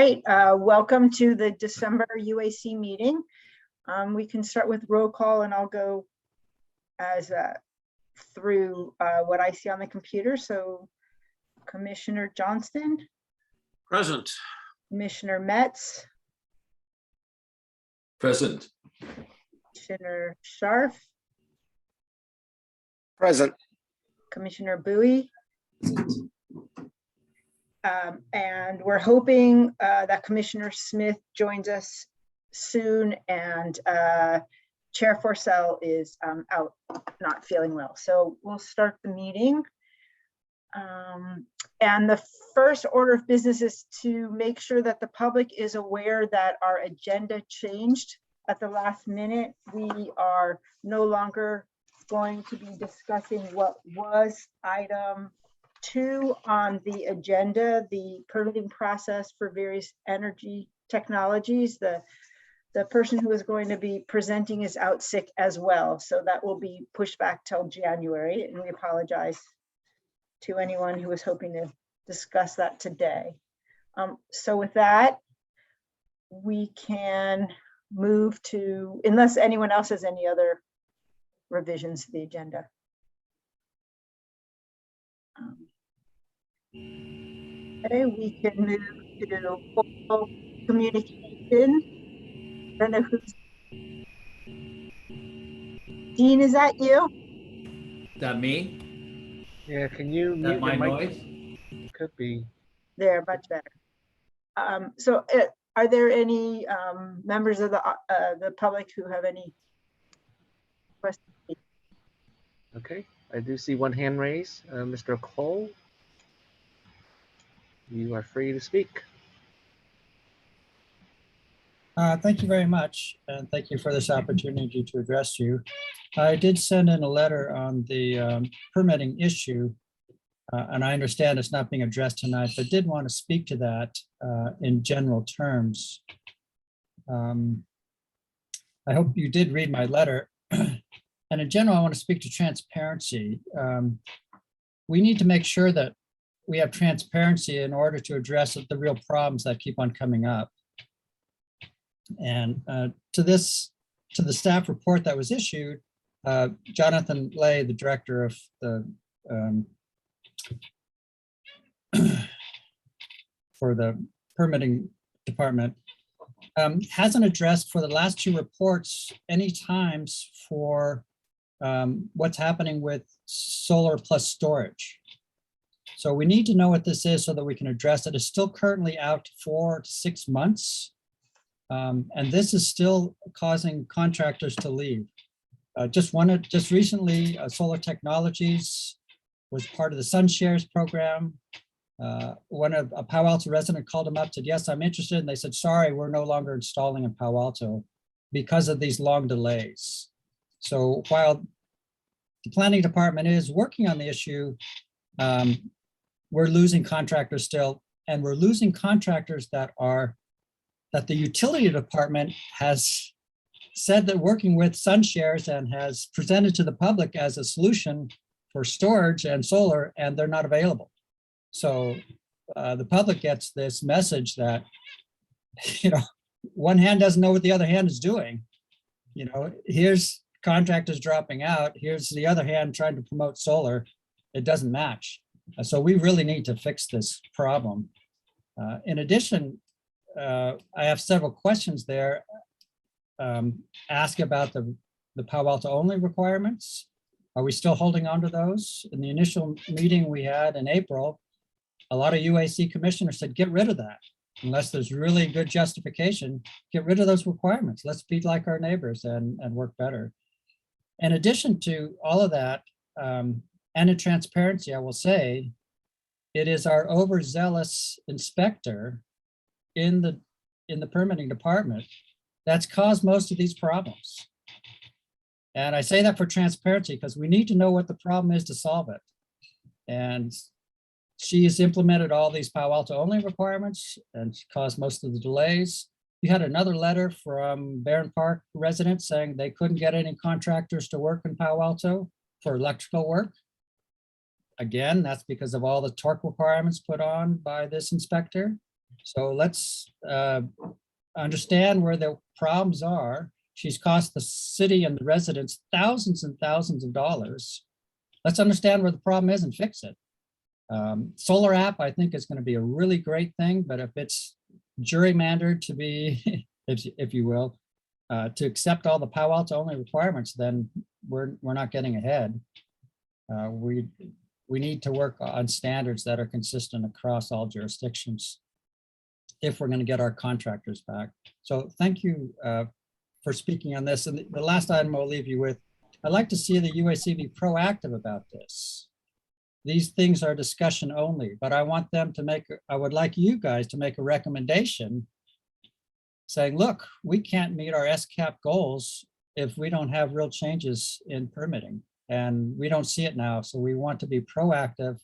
Great. Welcome to the December UAC meeting. We can start with roll call, and I'll go as through what I see on the computer. So Commissioner Johnston. Present. Commissioner Metz. Present. Commissioner Scharf. Present. Commissioner Bowie. And we're hoping that Commissioner Smith joins us soon, and Chair Forcell is out, not feeling well. So we'll start the meeting. And the first order of business is to make sure that the public is aware that our agenda changed at the last minute. We are no longer going to be discussing what was item 2 on the agenda, the permitting process for various energy technologies. The person who is going to be presenting is out sick as well, so that will be pushed back till January, and we apologize to anyone who was hoping to discuss that today. So with that, we can move to, unless anyone else has any other revisions to the agenda. Okay, we can move to oral communication. I don't know who's. Dean, is that you? Is that me? Yeah, can you mute My your mic? noise? Could be. There, much better. So are there any members of the public who have any questions? Okay, I do see one hand raised. Mr. Cole, you are free to speak. Thank you very much, and thank you for this opportunity to address you. I did send in a letter on the permitting issue, and I understand it's not being addressed tonight, but did want to speak to that in general terms. I hope you did read my letter. And in general, I want to speak to transparency. We need to make sure that we have transparency in order to address the real problems that keep on coming up. And to the staff report that was issued, Jonathan Lay, the director of the for the permitting department, hasn't addressed for the last 2 reports any times for what's happening with solar plus storage. So we need to know what this is so that we can address it. It's still currently out 4 to 6 months. And this is still causing contractors to leave. Just recently, Solar Technologies was part of the SunShares program. A Palo Alto resident called them up, said, yes, I'm interested. And they said, sorry, we're no longer installing in Palo Alto because of these long delays. So while the planning department is working on the issue, we're losing contractors still, and we're losing contractors that the utility department has said that working with SunShares and has presented to the public as a solution for storage and solar, and they're not available. So the public gets this message that, one hand doesn't know what the other hand is doing. Here's contractors dropping out. Here's the other hand trying to promote solar. It doesn't match. So we really need to fix this problem. In addition, I have several questions there. Ask about the Palo Alto only requirements. Are we still holding on to those? In the initial meeting we had in April, a lot of UAC commissioners said, get rid of that. Unless there's really good justification, get rid of those requirements. Let's be like our neighbors and work better. In addition to all of that, and in transparency, I will say, it is our overzealous inspector in the permitting department that's caused most of these problems. And I say that for transparency because we need to know what the problem is to solve it. And she has implemented all these Palo Alto only requirements and caused most of the delays. We had another letter from Barron Park residents saying they couldn't get any contractors to work in Palo Alto for electrical work. Again, that's because of all the torque requirements put on by this inspector. So let's understand where the problems are. She's cost the city and the residents thousands and thousands of dollars. Let's understand where the problem is and fix it. Solar app, I think, is going to be a really great thing, but if it's gerrymandered to be, if you will, to accept all the Palo Alto only requirements, then we're not getting ahead. We need to work on standards that are consistent across all jurisdictions if we're going to get our contractors back. So thank you for speaking on this. And the last item I'll leave you with, I'd like to see the UAC be proactive about this. These things are discussion only, but I want them to make, I would like you guys to make a recommendation saying, look, we can't meet our SCAP goals if we don't have real changes in permitting. And we don't see it now. So we want to be proactive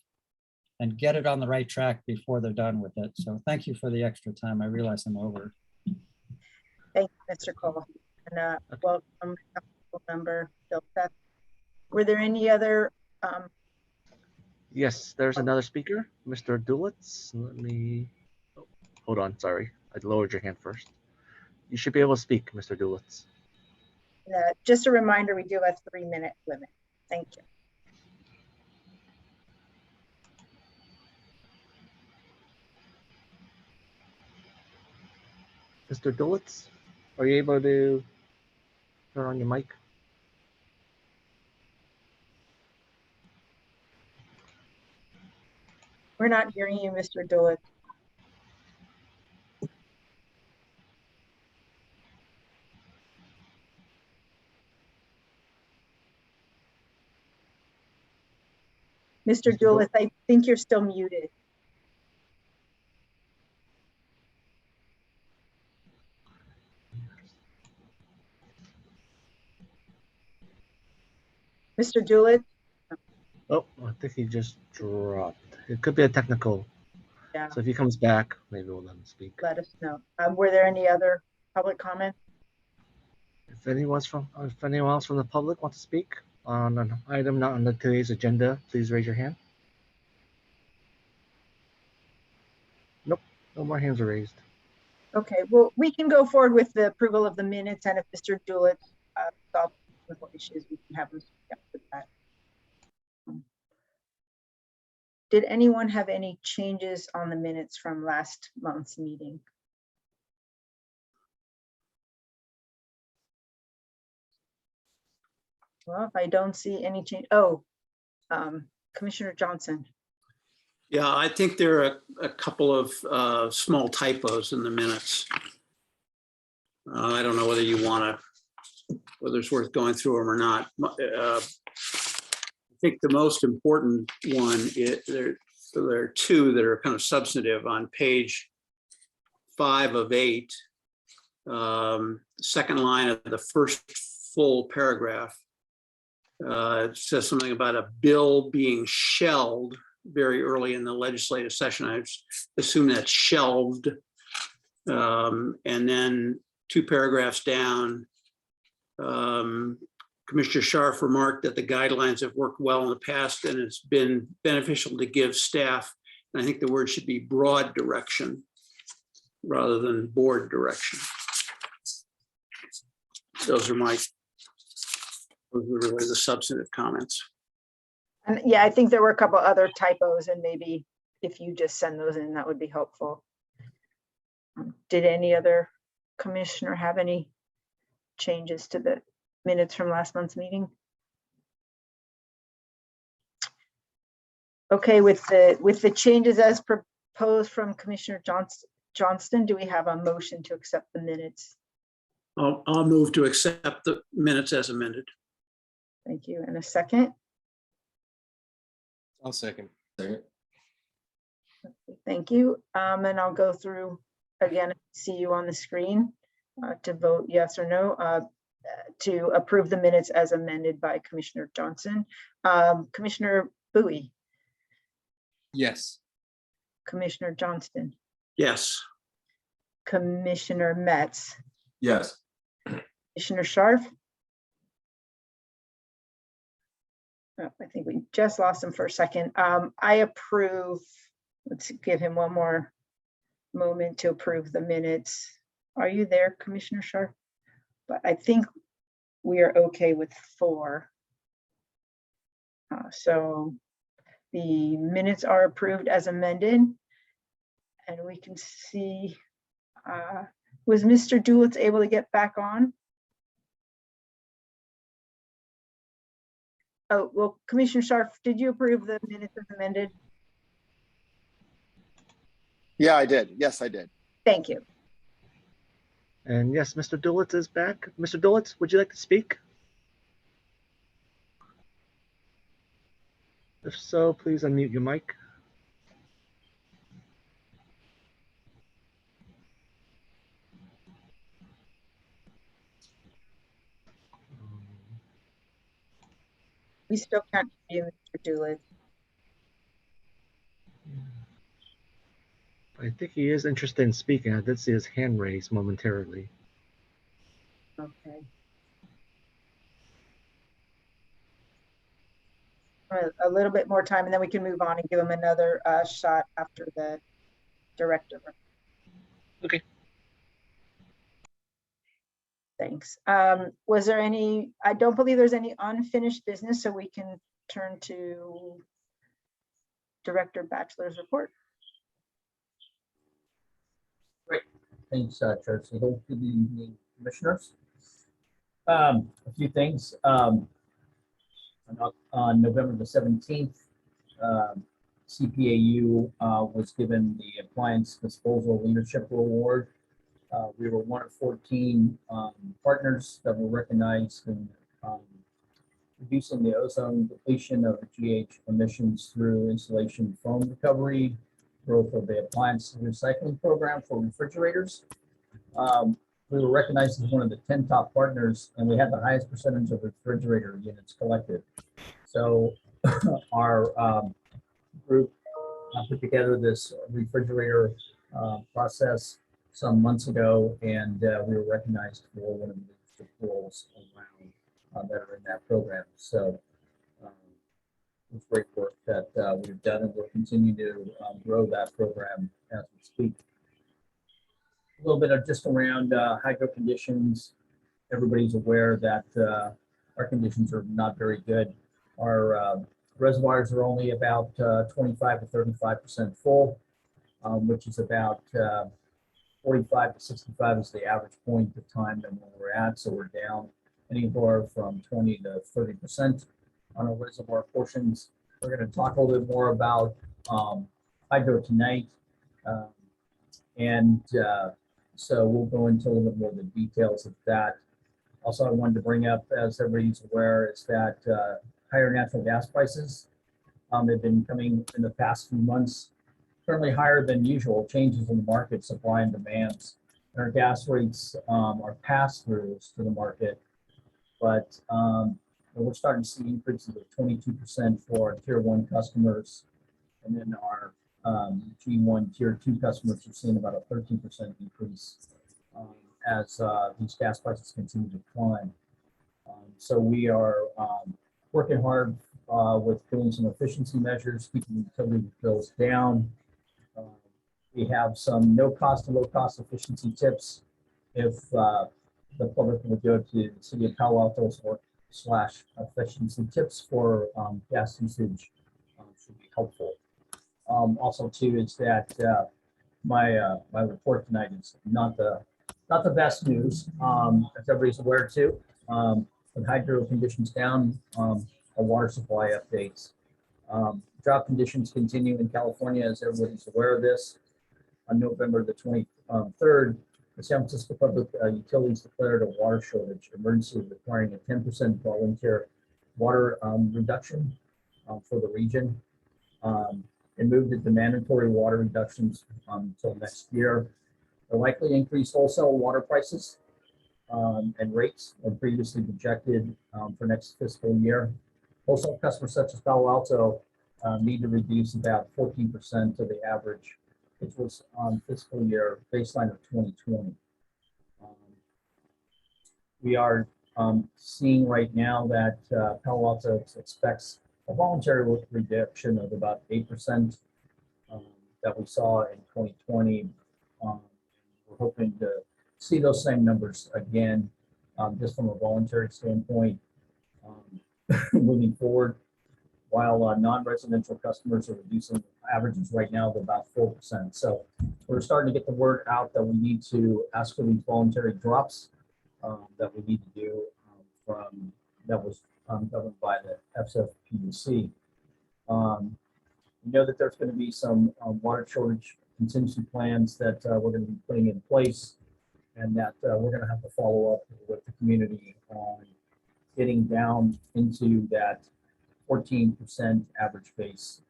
and get it on the right track before they're done with it. So thank you for the extra time. I realize I'm over. Thank you, Mr. Cole. And welcome, member Bill Seth. Were there any other? Yes, there's another speaker, Mr. Dulitz. Let me, oh, hold on, sorry. I lowered your hand first. You should be able to speak, Mr. Dulitz. Just a reminder, we do have a 3-minute limit. Thank you. Mr. Dulitz, are you able to turn on your mic? We're not hearing you, Mr. Dulles. Mr. Dulles, I think you're still muted. Mr. Dulles? Oh, I think he just dropped. It could be a technical. Yeah. So if he comes back, maybe we'll let him speak. Let us know. Were there any other public comments? If anyone else from the public wants to speak on an item not on today's agenda, please raise your hand. Nope, no more hands are raised. Okay, well, we can go forward with the approval of the minutes, and if Mr. Dulles solves technical issues, we can have him speak up with that. Did anyone have any changes on the minutes from last month's meeting? Well, if I don't see any change, Commissioner Johnson. Yeah, I think there are a couple of small typos in the minutes. I don't know whether you want to, whether it's worth going through them or not. I think the most important one, there are two that are kind of substantive on page 5 of 8, second line of the first full paragraph. It says something about a bill being shelved very early in the legislative session. I assume that's shelved. And then 2 paragraphs down, Commissioner Scharf remarked that the guidelines have worked well in the past and it's been beneficial to give staff, and I think the word should be broad direction rather than board direction. Those are really the substantive comments. And yeah, I think there were a couple other typos, and maybe if you just send those in, that would be helpful. Did any other commissioner have any changes to the minutes from last month's meeting? Okay, with the changes as proposed from Commissioner Johnston, do we have a motion to accept the minutes? I'll move to accept the minutes as amended. Thank you. And a second? I'll second. Thank you. And I'll go through again, see you on the screen to vote yes or no to approve the minutes as amended by Commissioner Johnson. Commissioner Bowie. Yes. Commissioner Johnston. Yes. Commissioner Metz. Yes. Commissioner Scharf. Oh, I think we just lost him for a second. I approve. Let's give him one more moment to approve the minutes. Are you there, Commissioner Sharp? But I think we are okay with 4. So the minutes are approved as amended. And we can see, was Mr. Dulitz able to get back on? Oh, well, Commissioner Sharp, did you approve the minutes as amended? Yeah, I did. Yes, I did. Thank you. And yes, Mr. Dulitz is back. Mr. Dulitz, would you like to speak? If so, please unmute your mic. We still can't hear you, Mr. Dulitz. I think he is interested in speaking. I did see his hand raised momentarily. Okay. A little bit more time and then we can move on and give him another shot after the director. Okay. Thanks. Was there any, I don't believe there's any unfinished business, so we can turn to Director Batchelor's report. Thanks, Church. Good evening, commissioners. A few things. On November the 17th, CPAU was given the Appliance Disposal Leadership Award. We were one of 14 partners that were recognized in reducing the ozone depletion of GH emissions through installation foam recovery, growth of the appliance recycling program for refrigerators. We were recognized as one of the 10 top partners, and we had the highest percentage of refrigerator units collected. So our group put together this refrigerator process some months ago, and we were recognized for one of the roles around that are in that program. So it's great work that we've done, and we'll continue to grow that program as we speak. A little bit of just around hydro conditions. Everybody's aware that our conditions are not very good. Our reservoirs are only about 25 to 35% full, which is about 45 to 65 is the average point of time that we're at. So we're down anywhere from 20 to 30% on our reservoir portions. We're going to talk a little bit more about hydro tonight. So we'll go into a little bit more of the details of that. Also, I wanted to bring up, as everybody's aware, is that higher natural gas prices have been coming in the past few months, currently higher than usual. Changes in the market, supply and demands. And our gas rates are pass-throughs to the market, but we're starting to see increases of 22% for our tier 1 customers, and then our G1 tier 2 customers are seeing about a 13% increase as these gas prices continue to climb. So we are working hard with doing some efficiency measures, keeping utility bills down. We have some no-cost to low-cost efficiency tips. If the public would go to the City of Palo Alto's / efficiency tips for gas usage, should be helpful. Also, too, is that my report tonight is not the best news, as everybody's aware too. With hydro conditions down, our water supply updates. Drought conditions continue in California, as everybody's aware of this. On November the 23rd, the San Francisco Public Utilities declared a water shortage emergency, requiring a 10% volunteer water reduction for the region. It moved it to mandatory water reductions until next year. They'll likely increase wholesale water prices and rates than previously projected for next fiscal year. Wholesale customers such as Palo Alto need to reduce about 14% of the average, which was on fiscal year baseline of 2020. We are seeing right now that Palo Alto expects a voluntary reduction of about 8% that we saw in 2020 We're hoping to see those same numbers again, just from a voluntary standpoint, moving forward. While non-residential customers are reducing averages right now to about 4%. So we're starting to get the word out that we need to ask for these voluntary drops that we need to do from that was governed by the FSFPUC. We know that there's going to be some water shortage contingency plans that we're going to be putting in place, and that we're going to have to follow up with the community on getting down into that 14% average base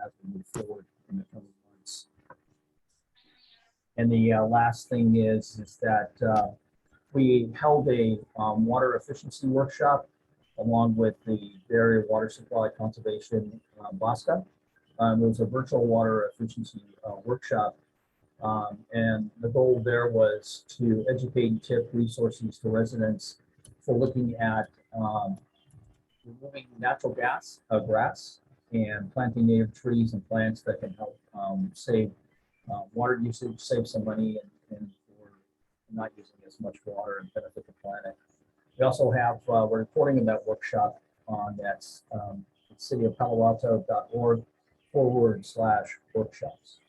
as we move forward in the coming months. And the last thing is that we held a water efficiency workshop along with the Area Water Supply Conservation WASTA. It was a virtual water efficiency workshop. And the goal there was to educate and tip resources to residents for looking at removing natural gas, grass, and planting native trees and plants that can help save water usage, save some money, and for not using as much water and benefit the planet. We also have, we're recording that workshop on that cityofpaloalto.org/workshops.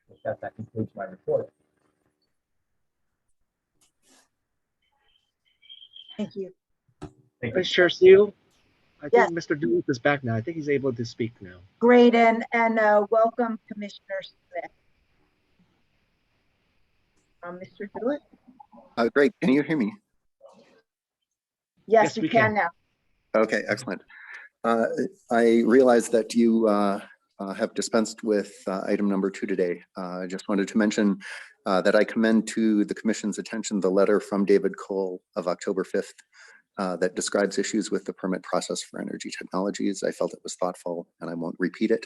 With that, that concludes my report. Thank you. Thank you. Vice Chair Steele, I Yes. think Mr. Duluth is back now. I think he's able to speak now. Great, and welcome, Commissioner Smith. Mr. Duluth? Great. Can you hear me? Yes, Yes, we we can can. now. Okay, excellent. I realize that you have dispensed with item number 2 today. I just wanted to mention that I commend to the Commission's attention the letter from David Cole of October 5th that describes issues with the permit process for energy technologies. I felt it was thoughtful and I won't repeat it.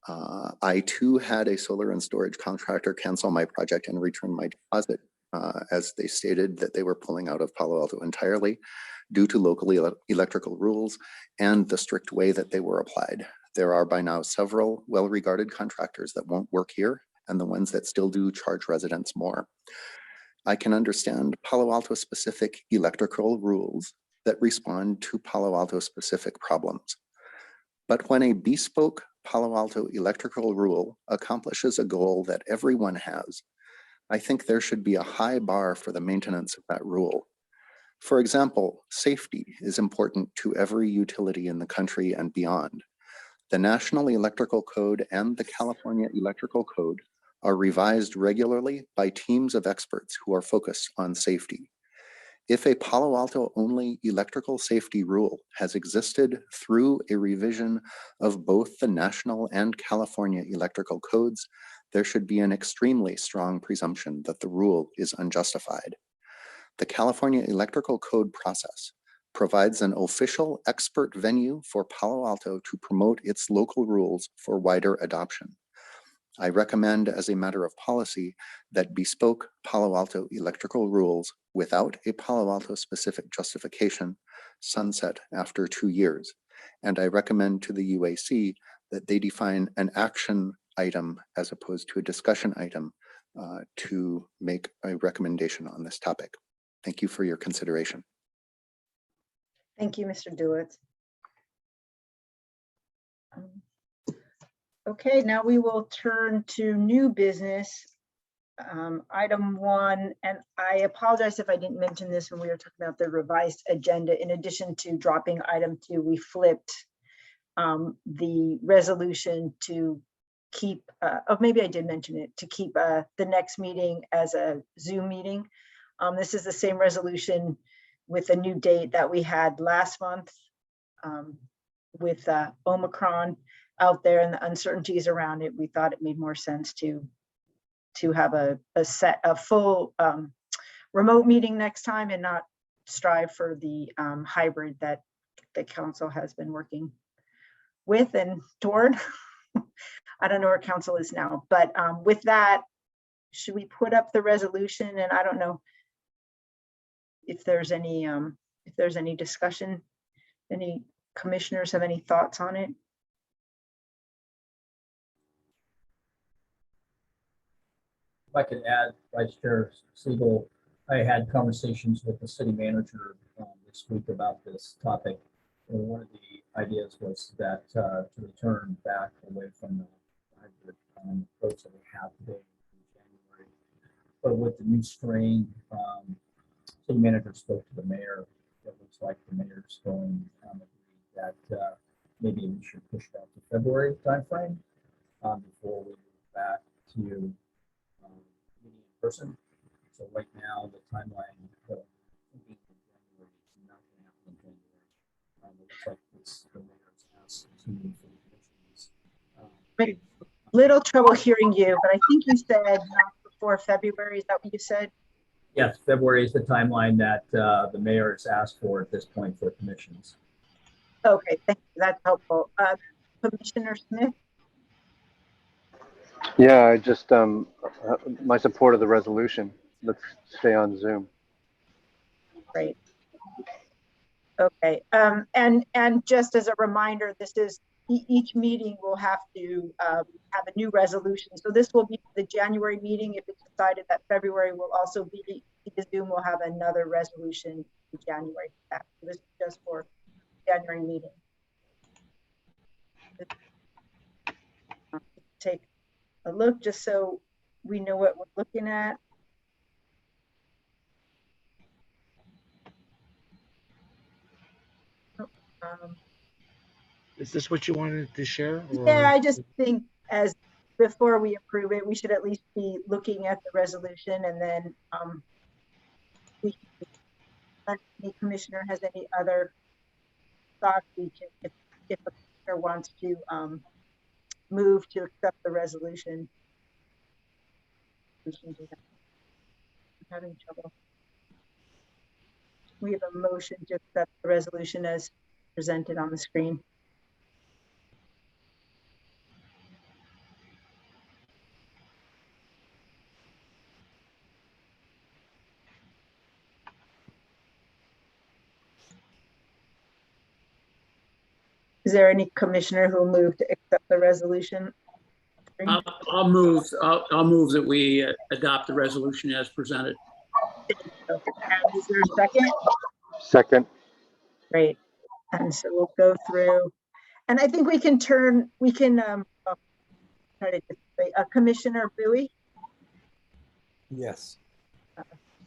I too had a solar and storage contractor cancel my project and return my deposit as they stated that they were pulling out of Palo Alto entirely due to local electrical rules and the strict way that they were applied. There are by now several well-regarded contractors that won't work here, and the ones that still do charge residents more. I can understand Palo Alto specific electrical rules that respond to Palo Alto specific problems. But when a bespoke Palo Alto electrical rule accomplishes a goal that everyone has, I think there should be a high bar for the maintenance of that rule. For example, safety is important to every utility in the country and beyond. The National Electrical Code and the California Electrical Code are revised regularly by teams of experts who are focused on safety. If a Palo Alto only electrical safety rule has existed through a revision of both the national and California electrical codes, there should be an extremely strong presumption that the rule is unjustified. The California Electrical Code process provides an official expert venue for Palo Alto to promote its local rules for wider adoption. I recommend as a matter of policy that bespoke Palo Alto electrical rules without a Palo Alto specific justification sunset after 2 years. And I recommend to the UAC that they define an action item as opposed to a discussion item to make a recommendation on this topic. Thank you for your consideration. Thank you, Mr. Duluth. Okay, now we will turn to new business. Item 1, and I apologize if I didn't mention this when we were talking about the revised agenda. In addition to dropping item 2, we flipped the resolution to keep, oh, maybe I did mention it, to keep the next meeting as a Zoom meeting. This is the same resolution with a new date that we had last month with Omicron out there and the uncertainties around it. We thought it made more sense to have a full remote meeting next time and not strive for the hybrid that the council has been working with and toward. I don't know where council is now, but with that, should we put up the resolution? And I don't know if there's any discussion, any commissioners have any thoughts on it? I could add, Vice Chair Siegel, I had conversations with the city manager this week about this topic. And one of the ideas was that to return back away from the hybrid approach that we have today in January. But with the new strain, city manager spoke to the mayor. It looks like the mayor's going that maybe we should push it out to February timeframe before we move back to meeting in person. So right now, the timeline for thinking in January is not going to happen in January. It looks like this the mayor's asked to move for the commissions. Little trouble hearing you, but I think you said not before February. Is that what you said? Yes, February is the timeline that the mayor has asked for at this point for commissions. Okay, thank you. That's helpful. Commissioner Smith? Yeah, I just, my support of the resolution. Let's stay on Zoom. Great. Okay, and just as a reminder, this is each meeting will have to have a new resolution. So this will be the January meeting. If it's decided that February will also be the Zoom, will have another resolution in January. This is just for January meeting. Take a look just so we know what we're looking at. Is this what you wanted to share? Or? Yeah, I just think as before we approve it, we should at least be looking at the resolution, and then we should, if any commissioner has any other thoughts, we can, if a commissioner wants to move to accept the resolution, we can do that. I'm having trouble. We have a motion to accept the resolution as presented on the screen. Is there any commissioner who will move to accept the resolution? I'll move that we adopt the resolution as presented. And is there a second? Second. Great. And so we'll go through, and I think we can try to display Commissioner Bowie. Yes.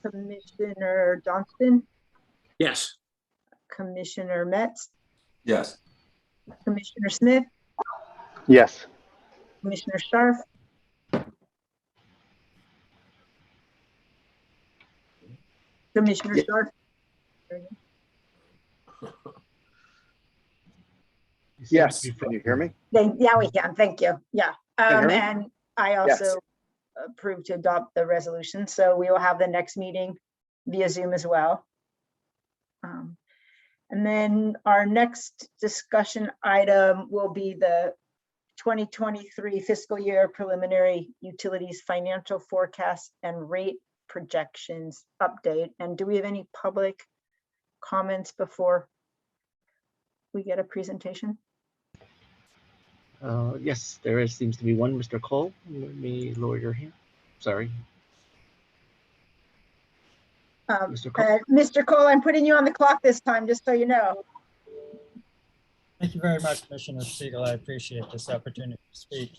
Commissioner Johnston. Yes. Commissioner Metz. Yes. Commissioner Smith. Yes. Commissioner Scharf. Commissioner Yeah. Scharf. Yes. Can you hear me? Yeah, we can. Thank you. Yeah. hear me? And I also approve to adopt the resolution. So we will have the next meeting via Zoom as well. And then our next discussion item will be the 2023 fiscal year preliminary utilities financial forecast and rate projections update. And do we have any public comments before we get a presentation? Yes, there seems to be one. Mr. Cole, let me lower your hand. Sorry. Mr. Cole. Mr. Cole, I'm putting you on the clock this time, just so you know. Thank you very much, Commissioner Siegel. I appreciate this opportunity to speak.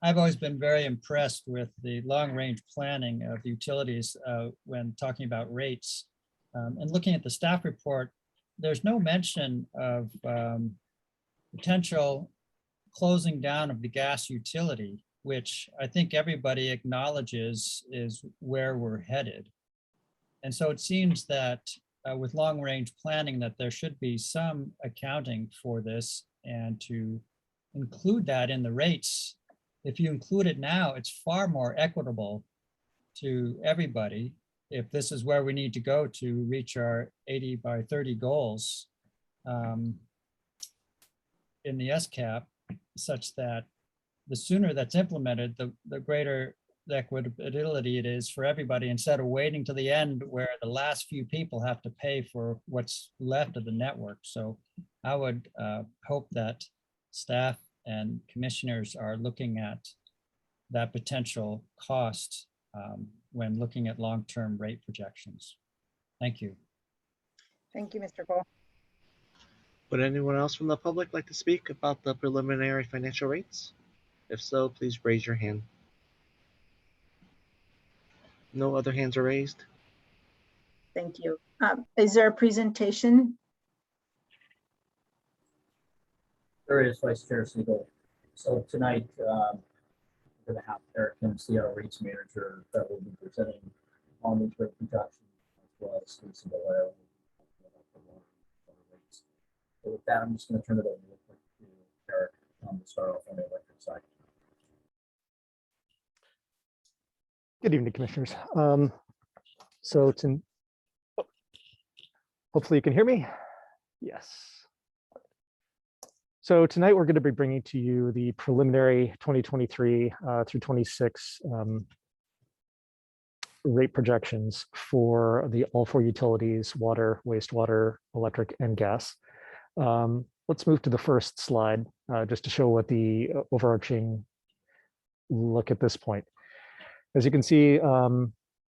I've always been very impressed with the long-range planning of utilities when talking about rates. And looking at the staff report, there's no mention of potential closing down of the gas utility, which I think everybody acknowledges is where we're headed. And so it seems that with long-range planning that there should be some accounting for this, and to include that in the rates. If you include it now, it's far more equitable to everybody. If this is where we need to go to reach our 80 by 30 goals in the SCAP, such that the sooner that's implemented, the greater the equitability it is for everybody, instead of waiting to the end where the last few people have to pay for what's left of the network. So I would hope that staff and commissioners are looking at that potential cost when looking at long-term rate projections. Thank you. Thank you, Mr. Cole. Would anyone else from the public like to speak about the preliminary financial rates? If so, please raise your hand. No other hands are raised. Thank you. Is there a presentation? There is, Vice Chair Siegel. So tonight, we're going to have Eric Hempsey, our rates manager, that will be presenting on these rate projections as well as Lisa Valero. So with that, I'm just going to turn it over real quick to Eric to start off on the electric side. Good evening, commissioners. Hopefully you can hear me. Yes. So tonight we're going to be bringing to you the preliminary 2023 through 26 rate projections for all four utilities: water, wastewater, electric, and gas. Let's move to the first slide just to show what the overarching look at this point. As you can see,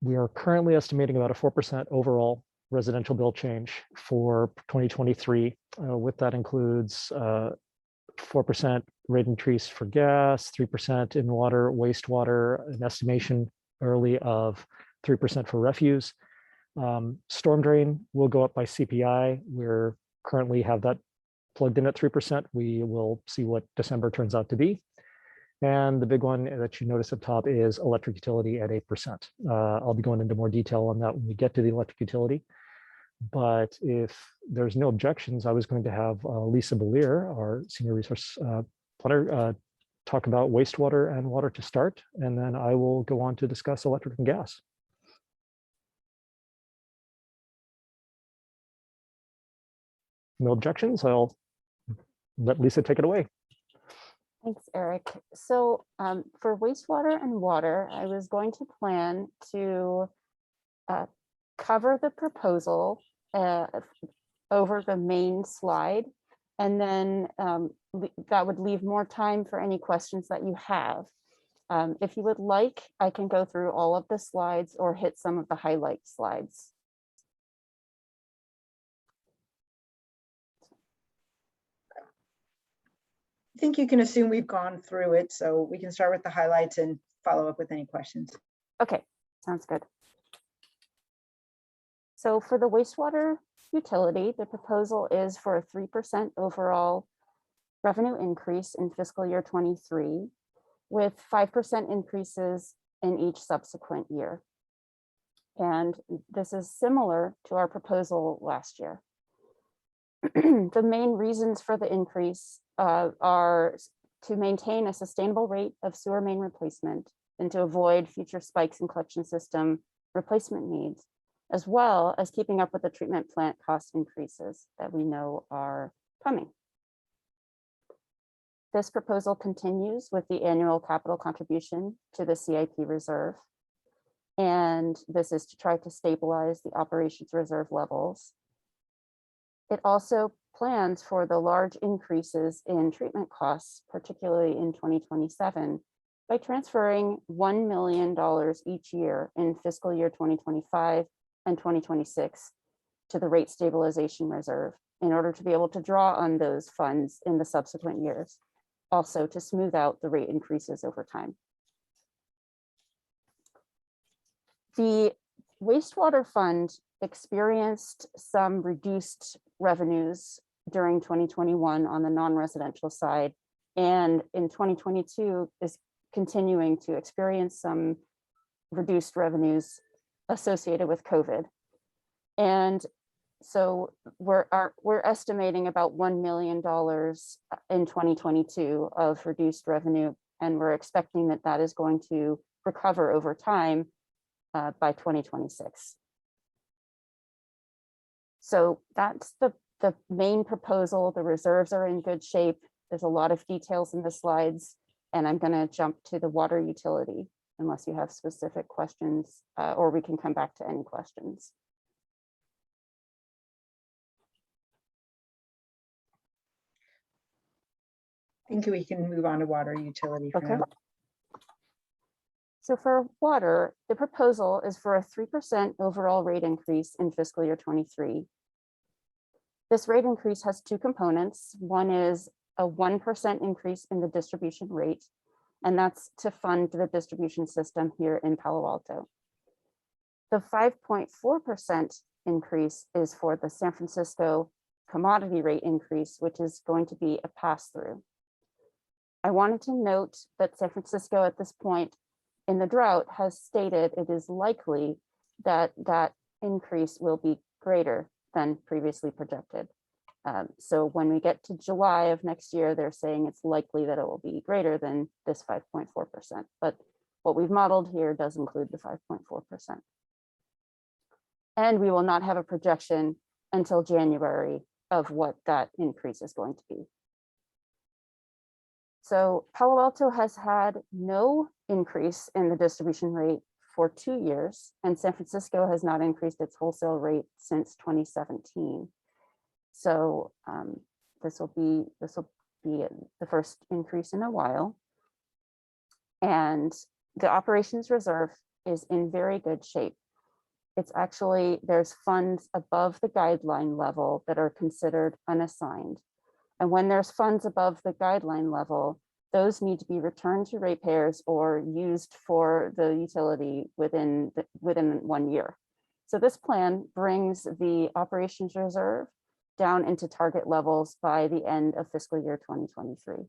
we are currently estimating about a 4% overall residential bill change for 2023. With that includes 4% rate increase for gas, 3% in water, wastewater, an estimation early of 3% for refuse. Storm drain will go up by CPI. We're currently have that plugged in at 3%. We will see what December turns out to be. And the big one that you notice up top is electric utility at 8%. I'll be going into more detail on that when we get to the electric utility. But if there's no objections, I was going to have Lisa Belier, our senior resource planner, talk about wastewater and water to start, and then I will go on to discuss electric and gas. No objections, I'll let Lisa take it away. Thanks, Eric. So for wastewater and water, I was going to plan to cover the proposal over the main slide, and then that would leave more time for any questions that you have. If you would like, I can go through all of the slides or hit some of the highlight slides. I think you can assume we've gone through it, so we can start with the highlights and follow up with any questions. Okay, sounds good. So for the wastewater utility, the proposal is for a 3% overall revenue increase in fiscal year 23, with 5% increases in each subsequent year. And this is similar to our proposal last year. The main reasons for the increase are to maintain a sustainable rate of sewer main replacement and to avoid future spikes in collection system replacement needs, as well as keeping up with the treatment plant cost increases that we know are coming. This proposal continues with the annual capital contribution to the CIP reserve. And this is to try to stabilize the operations reserve levels. It also plans for the large increases in treatment costs, particularly in 2027, by transferring $1 million each year in fiscal year 2025 and 2026 to the rate stabilization reserve in order to be able to draw on those funds in the subsequent years, also to smooth out the rate increases over time. The wastewater fund experienced some reduced revenues during 2021 on the non-residential side, and in 2022 is continuing to experience some reduced revenues associated with COVID. And so we're estimating about $1 million in 2022 of reduced revenue, and we're expecting that that is going to recover over time by 2026. So that's the main proposal. The reserves are in good shape. There's a lot of details in the slides, and I'm going to jump to the water utility unless you have specific questions, or we can come back to any questions. I think we can move on to water utility for Okay. now. So for water, the proposal is for a 3% overall rate increase in fiscal year 23. This rate increase has two components. One is a 1% increase in the distribution rate, and that's to fund the distribution system here in Palo Alto. The 5.4% increase is for the San Francisco commodity rate increase, which is going to be a pass-through. I wanted to note that San Francisco at this point in the drought has stated it is likely that that increase will be greater than previously projected. So when we get to July of next year, they're saying it's likely that it will be greater than this 5.4%. But what we've modeled here does include the 5.4%. And we will not have a projection until January of what that increase is going to be. So Palo Alto has had no increase in the distribution rate for 2 years, and San Francisco has not increased its wholesale rate since 2017. So this will be the first increase in a while. And the operations reserve is in very good shape. It's actually, there's funds above the guideline level that are considered unassigned. And when there's funds above the guideline level, those need to be returned to ratepayers or used for the utility within 1 year. So this plan brings the operations reserve down into target levels by the end of fiscal year 2023.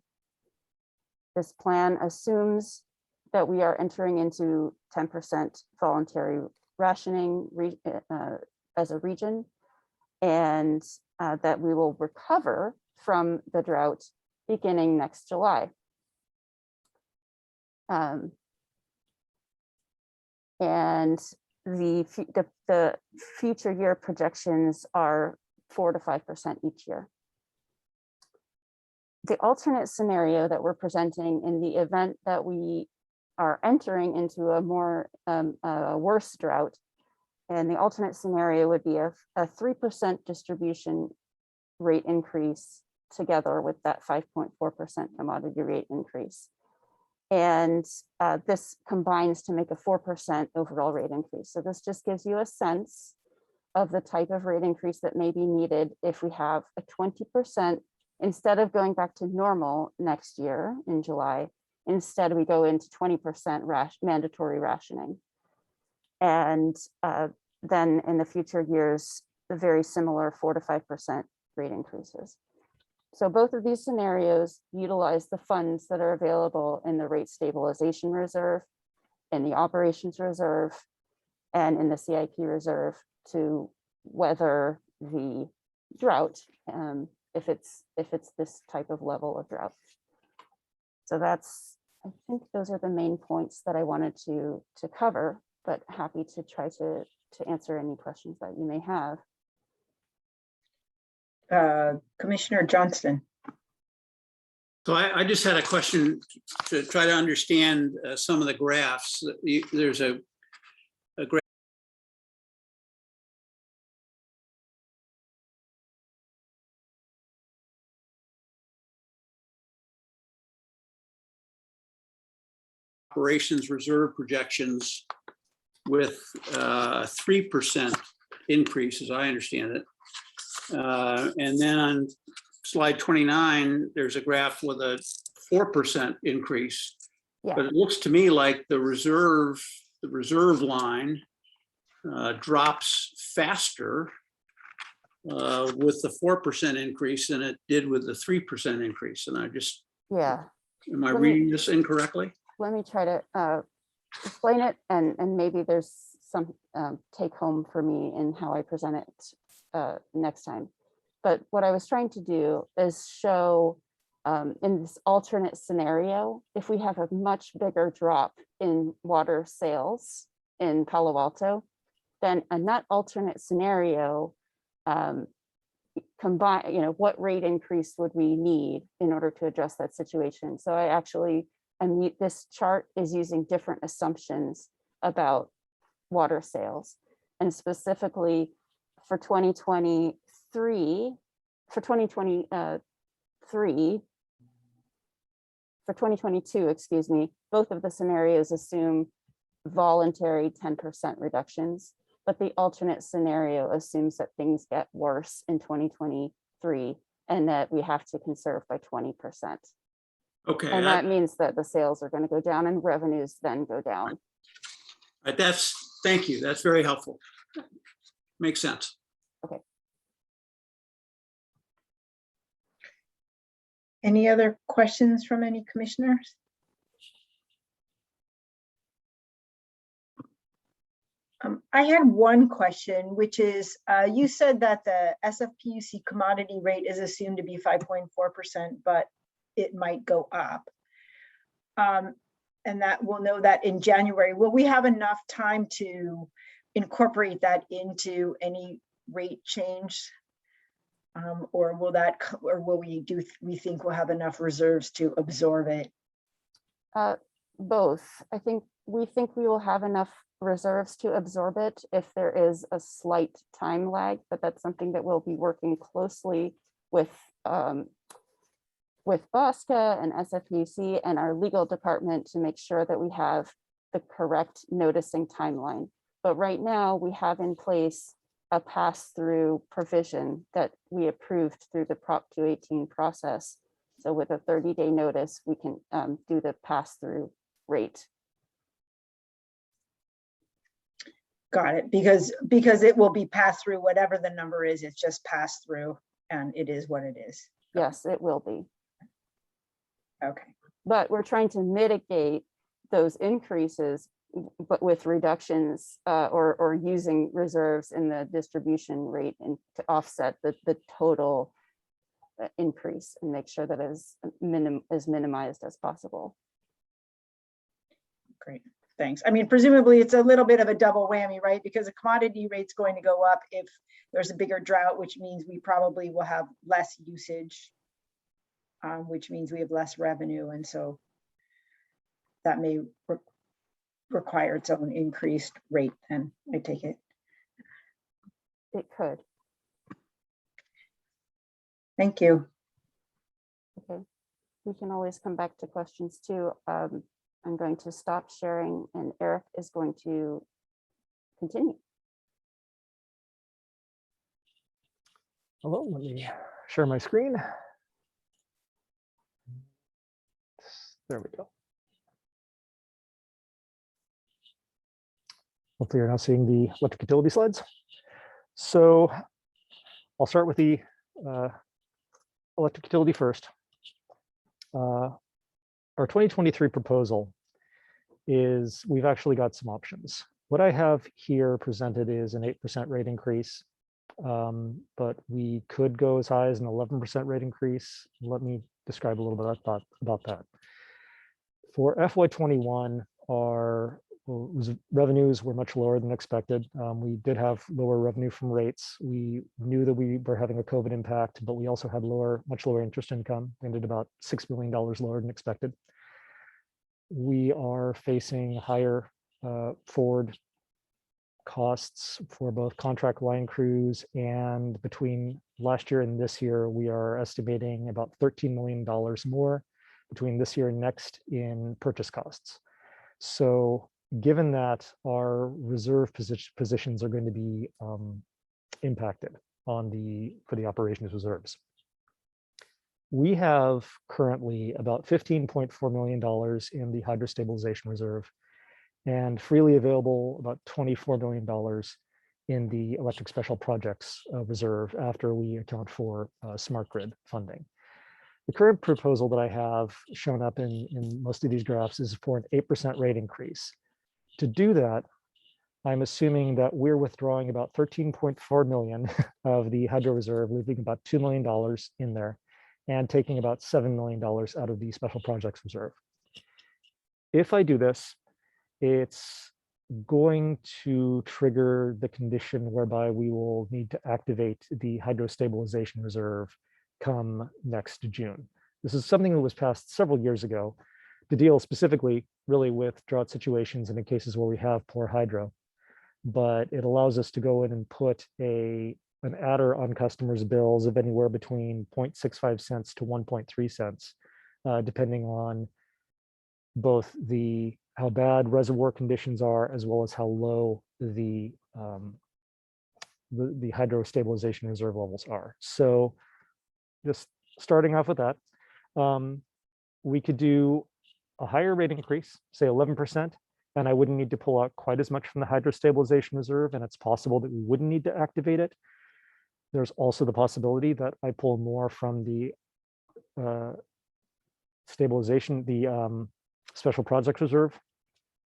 This plan assumes that we are entering into 10% voluntary rationing as a region, and that we will recover from the drought beginning next July. And the future year projections are 4 to 5% each year. The alternate scenario that we're presenting in the event that we are entering into a more worse drought, and the alternate scenario would be a 3% distribution rate increase together with that 5.4% commodity rate increase. And this combines to make a 4% overall rate increase. So this just gives you a sense of the type of rate increase that may be needed if we have a 20%, instead of going back to normal next year in July, instead we go into 20% mandatory rationing. And then in the future years, the very similar 4 to 5% rate increases. So both of these scenarios utilize the funds that are available in the rate stabilization reserve, in the operations reserve, and in the CIP reserve to weather the drought, if it's this type of level of drought. So that's, I think those are the main points that I wanted to cover, but happy to try to answer any questions that you may have. Commissioner Johnston. So I just had a question to try to understand some of the graphs. There's a graph operations reserve projections with 3% increase, as I understand it. And then on slide 29, there's a graph with a 4% increase. Yeah. But it looks to me like the reserve line drops faster with the 4% increase than it did with the 3% increase. And I just, yeah. Am I reading this incorrectly? Let me try to explain it, and maybe there's some take home for me in how I present it next time. But what I was trying to do is show in this alternate scenario, if we have a much bigger drop in water sales in Palo Alto, then in that alternate scenario, combine, what rate increase would we need in order to address that situation? So I actually, this chart is using different assumptions about water sales, and specifically for 2022, excuse me, both of the scenarios assume voluntary 10% reductions, but the alternate scenario assumes that things get worse in 2023 and that we have to conserve by 20%. Okay, And that means that the sales are going to go down and revenues then go down. thank you. That's very helpful. Makes sense. Any other questions from any commissioners? I had one question, which is, you said that the SFPUC commodity rate is assumed to be 5.4%, but it might go up. And that we'll know that in January. Will we have enough time to incorporate that into any rate change? Or will we think we'll have enough reserves to absorb it? Both. We think we will have enough reserves to absorb it if there is a slight time lag, but that's something that we'll be working closely with WASTEWATER and SFPUC and our legal department to make sure that we have the correct noticing timeline. But right now we have in place a pass-through provision that we approved through the Prop 218 process. So with a 30-day notice, we can do the pass-through rate. Got it, because it will be passed through whatever the number is, it's just passed through and it is what it is. Yes, it will be. Okay. But we're trying to mitigate those increases, but with reductions or using reserves in the distribution rate and to offset the total increase and make sure that is minimized as possible. Great, thanks. I mean, presumably it's a little bit of a double whammy, right? Because the commodity rate's going to go up if there's a bigger drought, which means we probably will have less usage, which means we have less revenue. And so that may require its own increased rate, then I take it. It could. Thank you. Okay, we can always come back to questions too. I'm going to stop sharing and Eric is going to continue. Hello, let me share my screen. There we go. Hopefully you're now seeing the electric utility slides. So I'll start with the electric utility first. Our 2023 proposal is, we've actually got some options. What I have here presented is an 8% rate increase, but we could go as high as an 11% rate increase. Let me describe a little bit about that. For FY21, our revenues were much lower than expected. We did have lower revenue from rates. We knew that we were having a COVID impact, but we also had much lower interest income. We ended about $6 million lower than expected. We are facing higher forward costs for both contract line crews, and between last year and this year, we are estimating about $13 million more between this year and next in purchase costs. So given that, our reserve positions are going to be impacted for the operations reserves. We have currently about $15.4 million in the hydro stabilization reserve and freely available about $24 million in the electric special projects reserve after we account for smart grid funding. The current proposal that I have shown up in most of these graphs is for an 8% rate increase. To do that, I'm assuming that we're withdrawing about 13.4 million of the hydro reserve, leaving about $2 million in there, and taking about $7 million out of the special projects reserve. If I do this, it's going to trigger the condition whereby we will need to activate the hydro stabilization reserve come next June. This is something that was passed several years ago to deal specifically really with drought situations and in cases where we have poor hydro. But it allows us to go in and put an adder on customers' bills of anywhere between 0.65 cents to 1.3 cents, depending on both the how bad reservoir conditions are, as well as how low the hydro stabilization reserve levels are. So just starting off with that, we could do a higher rate increase, say 11%, and I wouldn't need to pull out quite as much from the hydro stabilization reserve, and it's possible that we wouldn't need to activate it. There's also the possibility that I pull more from the stabilization, the special projects reserve,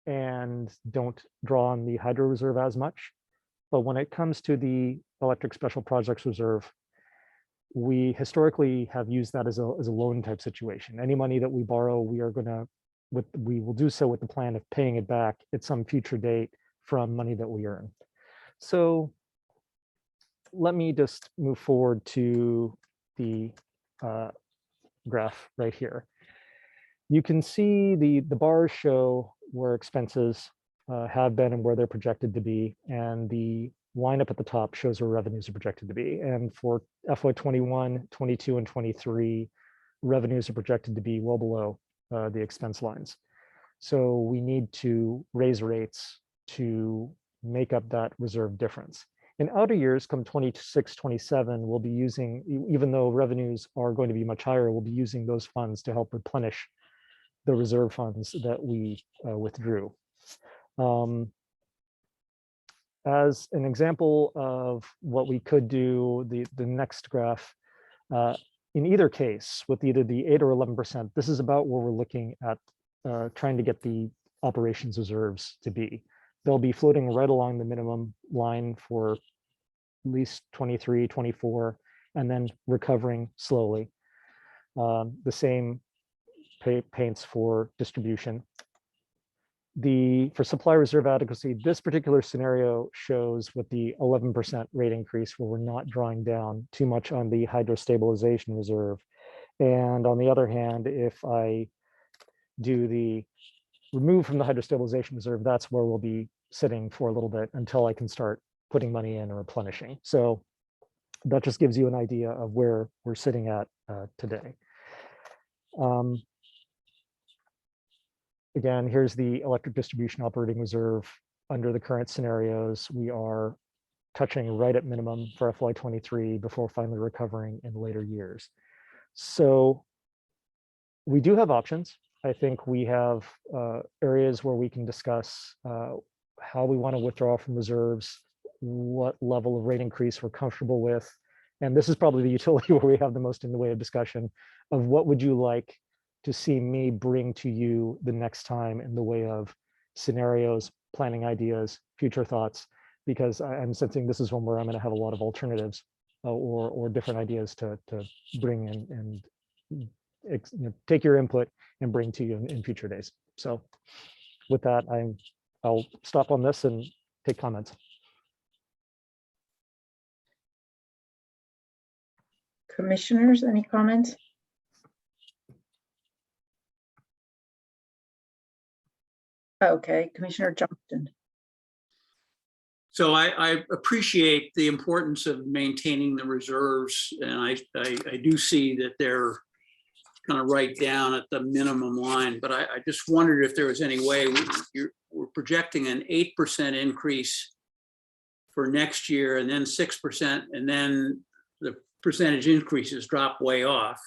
and don't draw on the hydro reserve as much. But when it comes to the electric special projects reserve, we historically have used that as a loan type situation. Any money that we borrow, we will do so with the plan of paying it back at some future date from money that we earn. So let me just move forward to the graph right here. You can see the bars show where expenses have been and where they're projected to be, and the line up at the top shows where revenues are projected to be. And for FY21, 22, and 23, revenues are projected to be well below the expense lines. So we need to raise rates to make up that reserve difference. In outer years, come 26, 27, we'll be using, even though revenues are going to be much higher, we'll be using those funds to help replenish the reserve funds that we withdrew. As an example of what we could do, the next graph, in either case, with either the 8 or 11%, this is about where we're looking at trying to get the operations reserves to be. They'll be floating right along the minimum line for at least 23, 24, and then recovering slowly. The same paints for distribution. For supply reserve adequacy, this particular scenario shows with the 11% rate increase where we're not drawing down too much on the hydro stabilization reserve. And on the other hand, if I do the remove from the hydro stabilization reserve, that's where we'll be sitting for a little bit until I can start putting money in and replenishing. So that just gives you an idea of where we're sitting at today. Again, here's the electric distribution operating reserve. Under the current scenarios, we are touching right at minimum for FY23 before finally recovering in later years. So we do have options. I think we have areas where we can discuss how we want to withdraw from reserves, what level of rate increase we're comfortable with. And this is probably the utility where we have the most in the way of discussion of what would you like to see me bring to you the next time in the way of scenarios, planning ideas, future thoughts, because I'm sensing this is one where I'm going to have a lot of alternatives or different ideas to bring in and take your input and bring to you in future days. So with that, I'll stop on this and take comments. Commissioners, any comments? Okay, Commissioner Johnston. So I appreciate the importance of maintaining the reserves, and I do see that they're kind of right down at the minimum line, but I just wondered if there was any way we're projecting an 8% increase for next year, and then 6%, and then the percentage increases drop way off,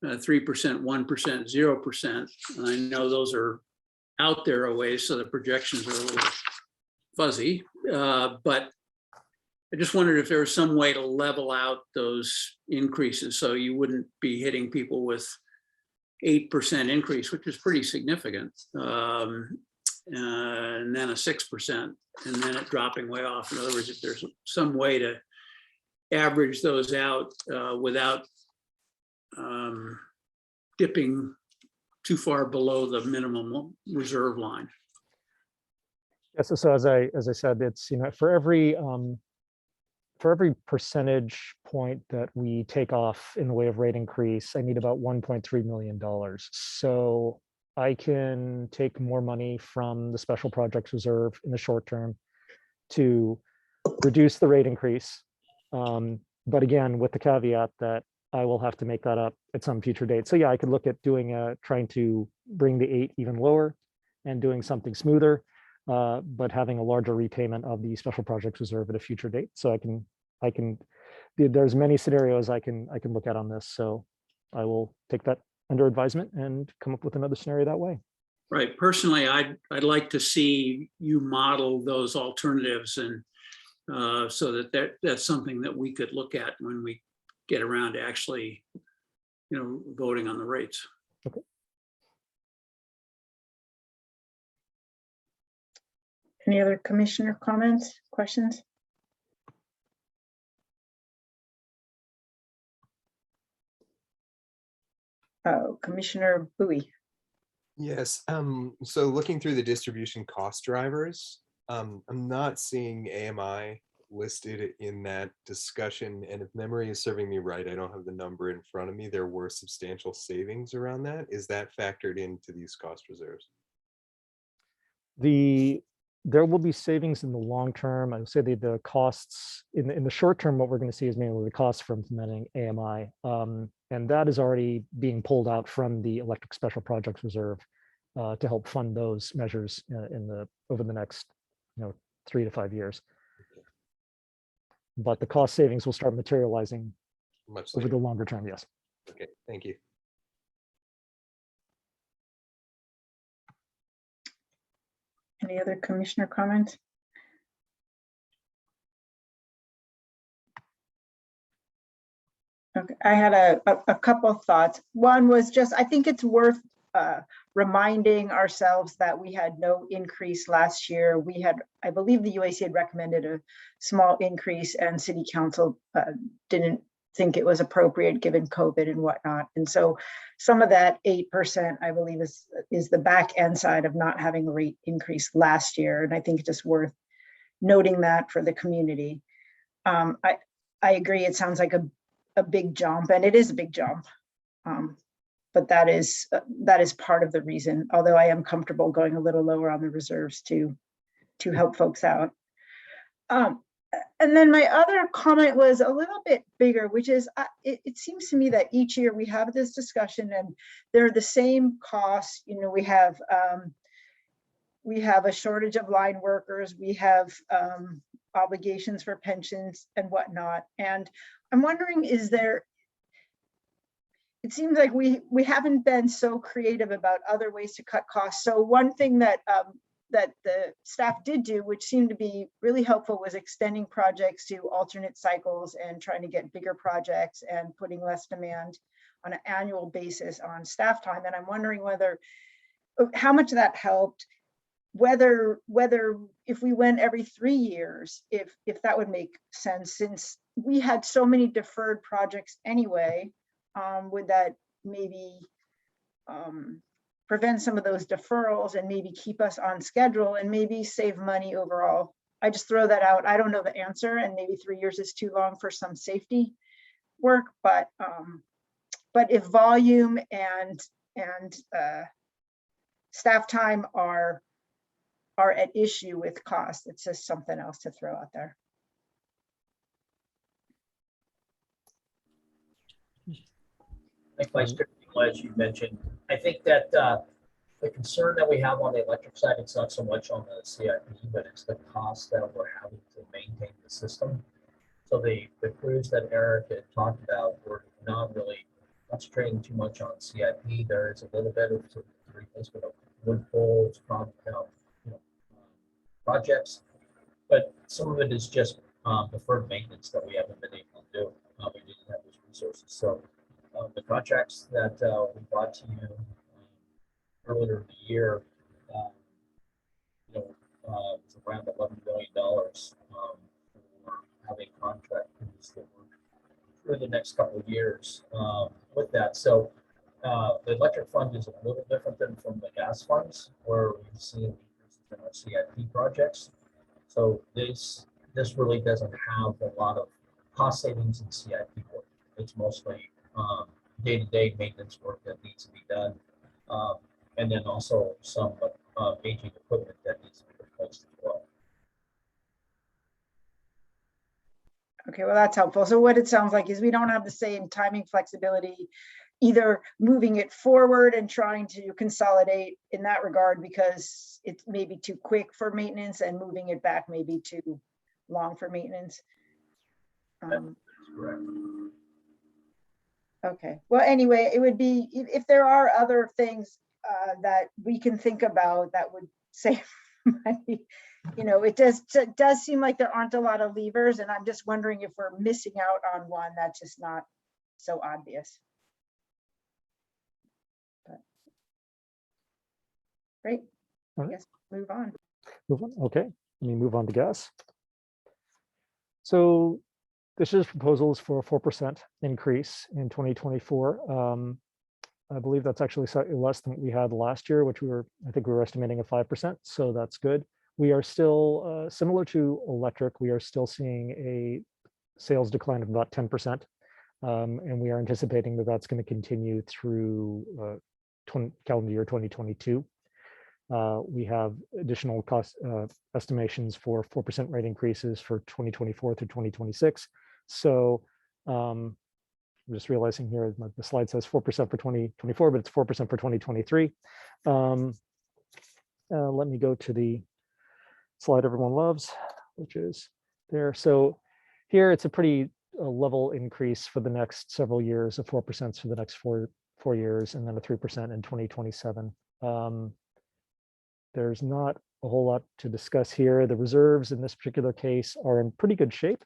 3%, 1%, 0%. And I know those are out there a ways, so the projections are a little fuzzy, but I just wondered if there was some way to level out those increases so you wouldn't be hitting people with 8% increase, which is pretty significant, and then a 6%, and then it dropping way off. In other words, if there's some way to average those out without dipping too far below the minimum reserve line. Yes, so as I said, it's for every percentage point that we take off in the way of rate increase, I need about $1.3 million. So I can take more money from the special projects reserve in the short term to reduce the rate increase. But again, with the caveat that I will have to make that up at some future date. So yeah, I could look at doing trying to bring the 8 even lower and doing something smoother, but having a larger repayment of the special projects reserve at a future date. So there's many scenarios I can look at on this. So I will take that under advisement and come up with another scenario that way. Right. Personally, I'd like to see you model those alternatives, and so that's something that we could look at when we get around to actually, voting on the rates. Okay. Any other commissioner comments, questions? Oh, Commissioner Bowie. Yes, so looking through the distribution cost drivers, I'm not seeing AMI listed in that discussion. And if memory is serving me right, I don't have the number in front of me. There were substantial savings around that. Is that factored into these cost reserves? There will be savings in the long term. I would say the costs in the short term, what we're going to see is mainly the costs for implementing AMI. And that is already being pulled out from the electric special projects reserve to help fund those measures over the next 3 to 5 years. But the cost savings will start materializing Much over later. the longer term. Yes. Okay, thank you. Any other commissioner comments? Okay, I had a couple of thoughts. One was just, I think it's worth reminding ourselves that we had no increase last year. We had, I believe the UAC had recommended a small increase, and City Council didn't think it was appropriate given COVID and whatnot. And so some of that 8%, I believe, is the back end side of not having a rate increase last year. And I think it's just worth noting that for the community. I agree, it sounds like a big jump, and it is a big jump. But that is part of the reason, although I am comfortable going a little lower on the reserves to help folks out. And then my other comment was a little bit bigger, which is it seems to me that each year we have this discussion and they're the same costs. We have a shortage of line workers, we have obligations for pensions and whatnot. And I'm wondering, it seems like we haven't been so creative about other ways to cut costs. So one thing that the staff did do, which seemed to be really helpful, was extending projects to alternate cycles and trying to get bigger projects and putting less demand on an annual basis on staff time. And I'm wondering how much that helped, whether if we went every 3 years, if that would make sense, since we had so many deferred projects anyway. Would that maybe prevent some of those deferrals and maybe keep us on schedule and maybe save money overall? I just throw that out. I don't know the answer, and maybe 3 years is too long for some safety work, but if volume and staff time are at issue with cost, it's just something else to throw out there. Like Vice Chair, as you mentioned, I think that the concern that we have on the electric side, it's not so much on the CIP, but it's the cost that we're having to maintain the system. So the crews that Eric had talked about were not really concentrating too much on CIP. There is a little bit of replacement of wood poles, projects, but some of it is just deferred maintenance that we haven't been able to do. We didn't have those resources. So the contracts that we brought to you earlier in the year, it's around $11 billion for having contract crews that work through the next couple of years with that. So the electric fund is a little different than from the gas funds, where we've seen increases in our CIP projects. So this really doesn't have a lot of cost savings in CIP work. It's mostly day-to-day maintenance work that needs to be done, and then also some aging equipment that needs to be replaced as well. Okay, well, that's helpful. So what it sounds like is we don't have the same timing flexibility either moving it forward and trying to consolidate in that regard because it's maybe too quick for maintenance, and moving it back maybe too long for maintenance. Okay, well, anyway, it would be, if there are other things that we can think about that would save money, you know, it does seem like there aren't a lot of levers, and I'm just wondering if we're missing out on one that's just not so obvious. But, great, I All right. guess move on. Move on. Okay, let me move on to gas. So this is proposals for a 4% increase in 2024. I believe that's actually slightly less than what we had last year, which I think we were estimating at 5%. So that's good. We are still similar to electric. We are still seeing a sales decline of about 10%. And we are anticipating that that's going to continue through calendar year 2022. We have additional cost estimations for 4% rate increases for 2024 through 2026. So I'm just realizing here the slide says 4% for 2024, but it's 4% for 2023. Let me go to the slide everyone loves, which is there. So here it's a pretty level increase for the next several years of 4% for the next four years, and then a 3% in 2027. There's not a whole lot to discuss here. The reserves in this particular case are in pretty good shape.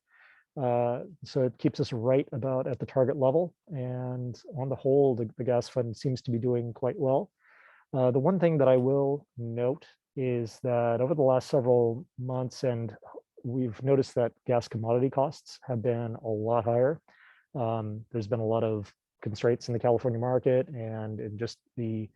So it keeps us right about at the target level. And on the whole, the gas fund seems to be doing quite well. The one thing that I will note is that over the last several months, and we've noticed that gas commodity costs have been a lot higher. There's been a lot of constraints in the California market, and just the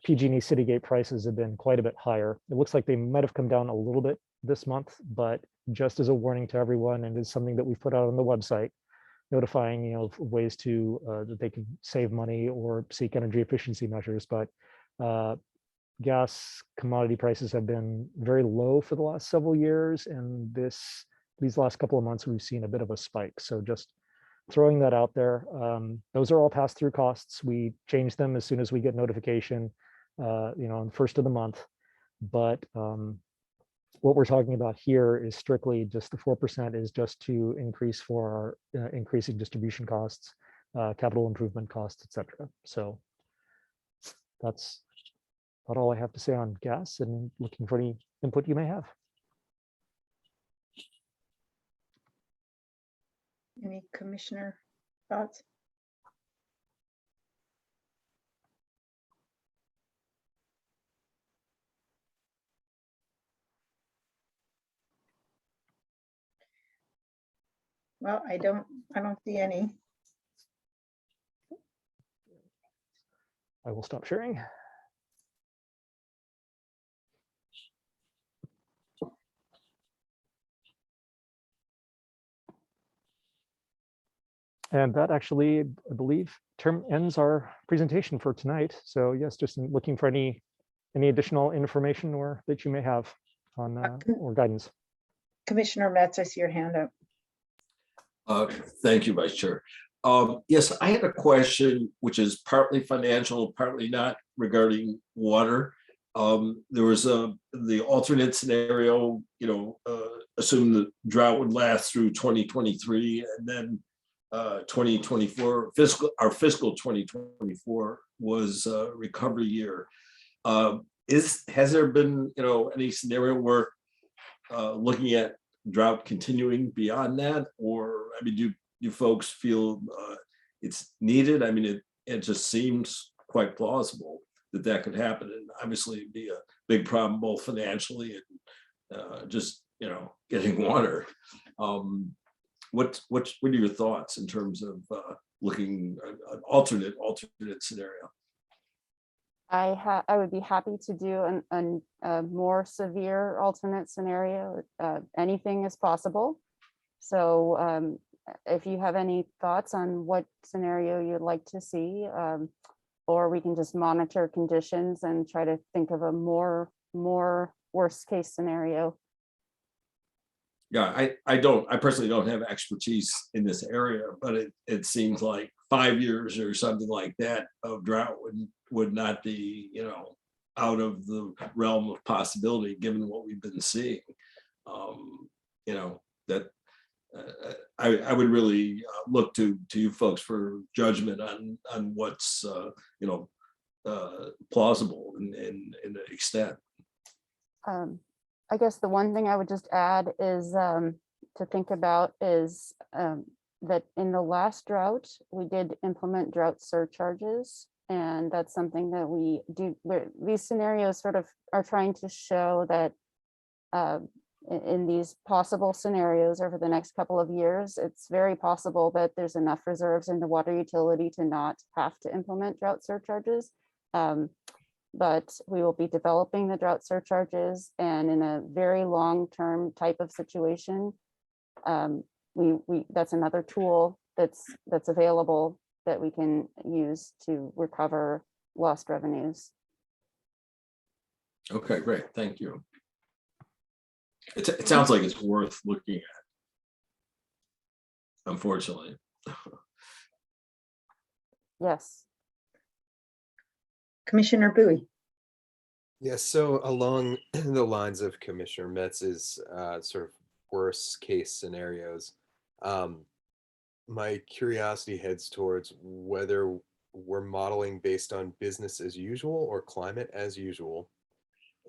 PG&E Citygate prices have been quite a bit higher. It looks like they might have come down a little bit this month, but just as a warning to everyone, and it's something that we've put out on the website, notifying, you know, ways to that they can save money or seek energy efficiency measures. But gas commodity prices have been very low for the last several years, and these last couple of months we've seen a bit of a spike. So just throwing that out there. Those are all pass-through costs. We change them as soon as we get notification, you know, on the first of the month. But what we're talking about here is strictly just the 4% is just to increase for our increasing distribution costs, capital improvement costs, etc. So that's about all I have to say on gas, and looking for any input you may have. Any commissioner thoughts? Well, I don't see any. I will stop sharing. And that actually, I believe, ends our presentation for tonight. So yes, just looking for any additional information or that you may have on or guidance. Commissioner Metz, I see your hand up. Thank you, Vice Chair. Yes, I had a question, which is partly financial, partly not, regarding water. There was the alternate scenario, you know, assume the drought would last through 2023, and then 2024 our fiscal 2024 was a recovery year. Has there been, you know, any scenario where looking at drought continuing beyond that, or I mean, do folks feel it's needed? I mean, it just seems quite plausible that could happen, and obviously it'd be a big problem both financially and just, you know, getting water. What are your thoughts in terms of looking at an alternate scenario? I would be happy to do a more severe alternate scenario. Anything is possible. So if you have any thoughts on what scenario you'd like to see, or we can just monitor conditions and try to think of a more worst case scenario. Yeah, I personally don't have expertise in this area, but it seems like 5 years or something like that of drought would not be, out of the realm of possibility, given what we've been seeing. That I would really look to you folks for judgment on what's plausible in the extent. I guess the one thing I would just add is to think about is that in the last drought, we did implement drought surcharges. And that's something that we do, where these scenarios sort of are trying to show that in these possible scenarios over the next couple of years, it's very possible that there's enough reserves in the water utility to not have to implement drought surcharges. But we will be developing the drought surcharges, and in a very long-term type of situation, that's another tool that's available that we can use to recover lost revenues. Okay, great. Thank you. It sounds like it's worth looking at, unfortunately. Yes. Commissioner Bowie. Yes, so along the lines of Commissioner Metz's sort of worst case scenarios, my curiosity heads towards whether we're modeling based on business as usual or climate as usual,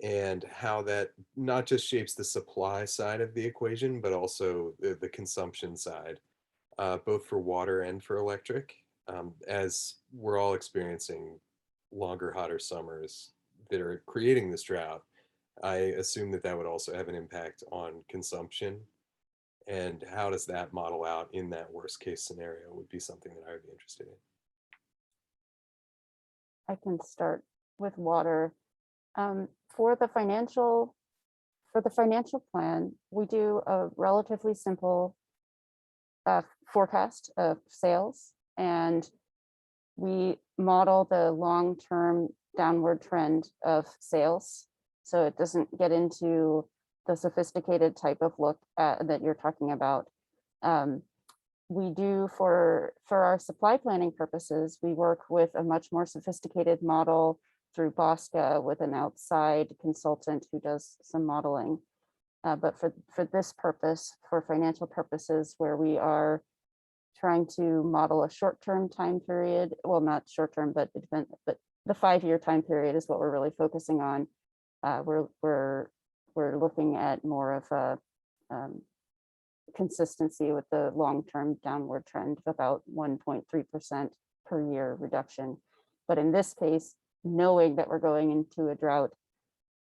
and how that not just shapes the supply side of the equation, but also the consumption side, both for water and for electric, as we're all experiencing longer, hotter summers that are creating this drought. I assume that would also have an impact on consumption. And how does that model out in that worst case scenario would be something that I would be interested in. I can start with water. For the financial plan, we do a relatively simple forecast of sales, and we model the long-term downward trend of sales. So it doesn't get into the sophisticated type of look that you're talking about. We do for our supply planning purposes, we work with a much more sophisticated model through BOSCA with an outside consultant who does some modeling. But for this purpose, for financial purposes, where we are trying to model a short-term time period, well, not short-term, but the 5-year time period is what we're really focusing on. We're looking at more of a consistency with the long-term downward trend of about 1.3% per year reduction. But in this case, knowing that we're going into a drought,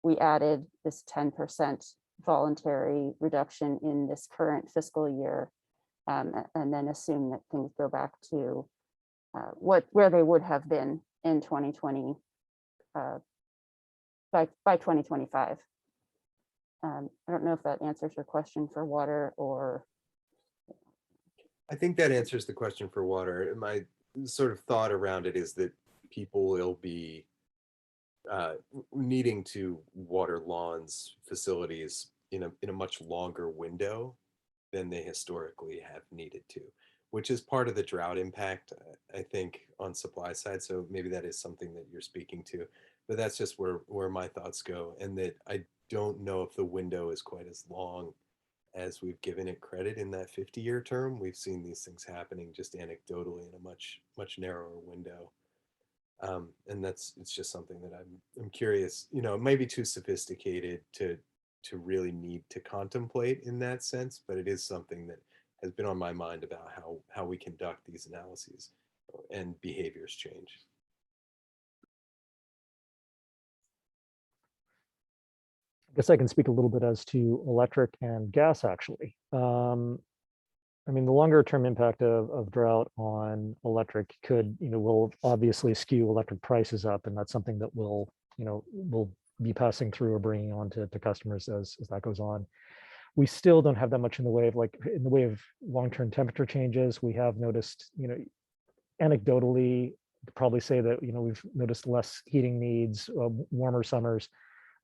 we added this 10% voluntary reduction in this current fiscal year, and then assume that things go back to where they would have been in 2020 by 2025. I don't know if that answers your question for water or. I think that answers the question for water. My sort of thought around it is that people will be needing to water lawns facilities in a much longer window than they historically have needed to, which is part of the drought impact, I think, on supply side. So maybe that is something that you're speaking to, but that's just where my thoughts go. And that I don't know if the window is quite as long as we've given it credit in that 50-year term. We've seen these things happening just anecdotally in a much narrower window. And it's just something that I'm curious, it might be too sophisticated to really need to contemplate in that sense, but it is something that has been on my mind about how we conduct these analyses and behaviors change. I guess I can speak a little bit as to electric and gas, actually. I mean, the longer term impact of drought on electric will obviously skew electric prices up, and that's something that we'll be passing through or bringing on to customers as that goes on. We still don't have that much in the way of long-term temperature changes. We have noticed, anecdotally, probably say that we've noticed less heating needs, warmer summers.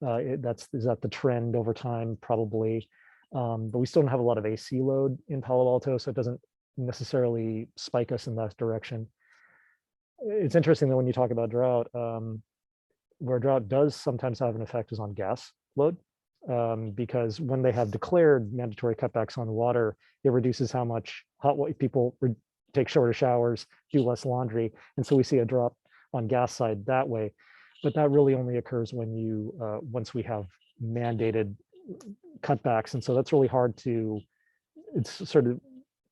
Is that the trend over time? Probably. But we still don't have a lot of AC load in Palo Alto, so it doesn't necessarily spike us in that direction. it's interesting that when you talk about drought, where drought does sometimes have an effect is on gas load. Because when they have declared mandatory cutbacks on water, it reduces how much hot water people take shorter showers, do less laundry. And so we see a drop on gas side that way. But that really only occurs when you, once we have mandated cutbacks. And so that's really hard to, it's sort of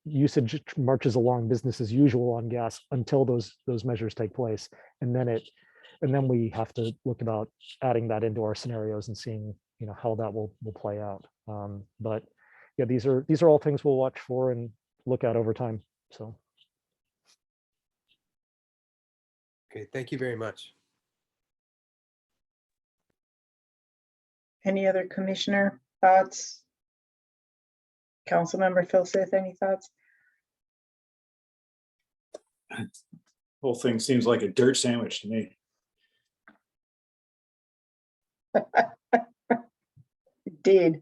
usage marches along business as usual on gas until those measures take place. And then we have to look about adding that into our scenarios and seeing, you know, how that will play out. But yeah, these are all things we'll watch for and look at over time. So. Okay, thank you very much. Any other commissioner thoughts? Councilmember Phil Sith, any thoughts? Whole thing seems like a dirt sandwich to me. Indeed.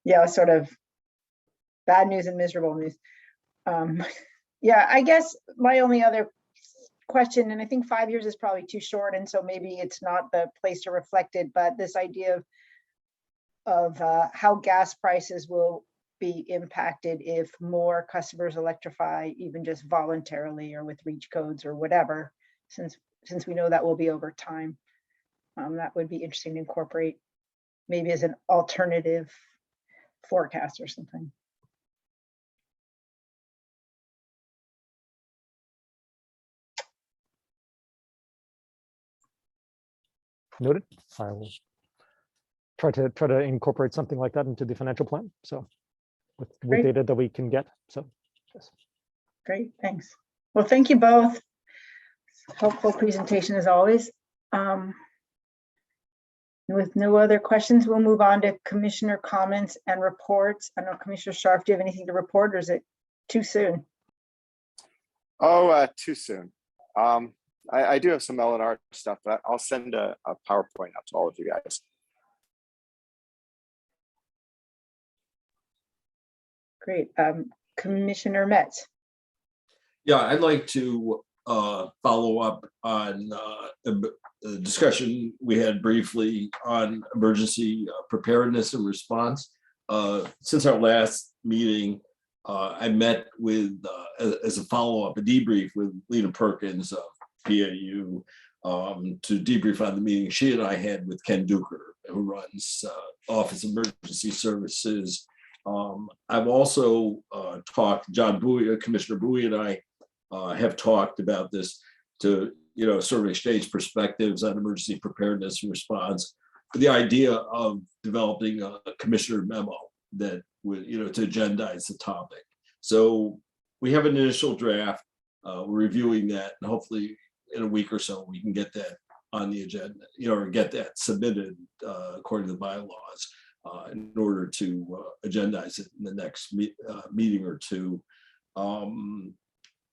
Yeah, sort of bad news and miserable news. Yeah, I guess my only other question, and I think 5 years is probably too short, and so maybe it's not the place to reflect it, but this idea of how gas prices will be impacted if more customers electrify, even just voluntarily or with reach codes or whatever, since we know that will be over time. That would be interesting to incorporate maybe as an alternative forecast or something. Noted. I will try to incorporate something like that into the financial plan. So with data that we can get. So yes. Great, thanks. Well, thank you both. Helpful presentation as always. With no other questions, we'll move on to commissioner comments and reports. I don't know, Commissioner Sharp, do you have anything to report, or is it too soon? Oh, too soon. I do have some L&R stuff, but I'll send a PowerPoint out to all of you guys. Great. Commissioner Metz. Yeah, I'd like to follow up on the discussion we had briefly on emergency preparedness and response. Since our last meeting, I met with, as a follow-up, a debrief with Lena Perkins of PAU to debrief on the meeting she and I had with Ken Duker, who runs Office of Emergency Services. I've also talked, John Bowie, Commissioner Bowie and I have talked about this to, sort of exchange perspectives on emergency preparedness and response. The idea of developing a commissioner memo that would, to agendize the topic. So we have an initial draft. We're reviewing that, and hopefully in a week or so we can get that on the agenda, or get that submitted according to the bylaws in order to agendize it in the next meeting or two.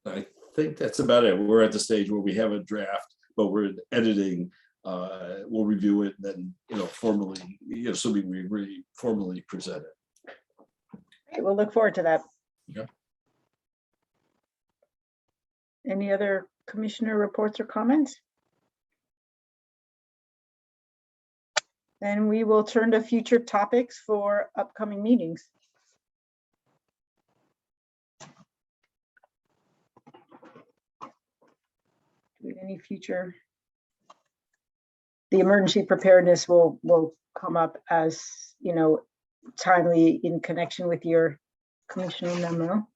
I think that's about it. We're at the stage where we have a draft, but we're editing. We'll review it, and then formally, assuming we formally present it. Great, we'll look forward to that. Yeah. Any other commissioner reports or comments? Then we will turn to future topics for upcoming meetings. Do we have any future? The emergency preparedness will come up as, timely in connection with your commissioner memo.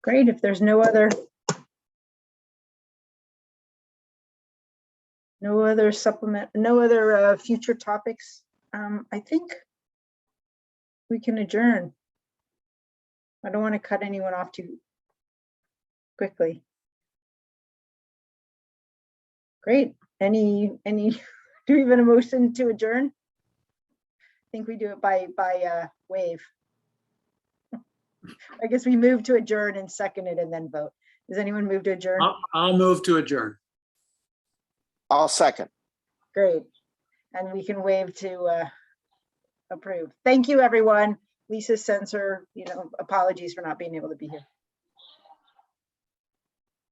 Great, if there's no other future topics, I think we can adjourn. I don't want to cut anyone off too quickly. Great. Any do we have an motion to adjourn? I think we do it by wave. I guess we move to adjourn and second it and then vote. Does anyone move to adjourn? I'll move to adjourn. I'll second. Great. And we can wave to approve. Thank you, everyone. Lisa sends her, apologies for not being able to be here.